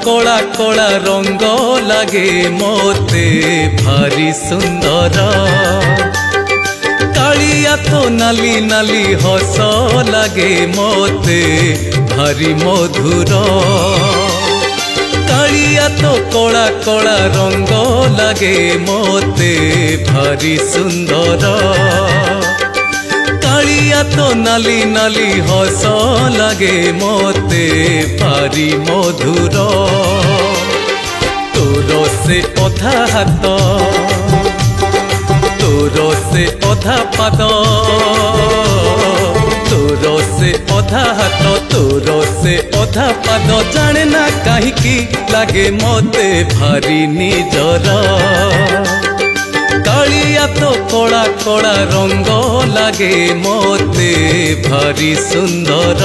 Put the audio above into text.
कला कला रंग लगे मोते भारी सुंदर कालिया तो नाली नाली हस लगे मोते भारी मधुर कालिया तो कला कला रंग लगे मोते भारी सुंदर कालिया तो नाली नाली हस लगे मोते भारी मधुर तोर से अधा हाथ तोर से अधा पाद तोर से अधा हाथ तोर से अधा पाद जाने ना कहीं लगे मोते भारी निजर कालिया तो कला कला रंग लगे मोते भारी सुंदर।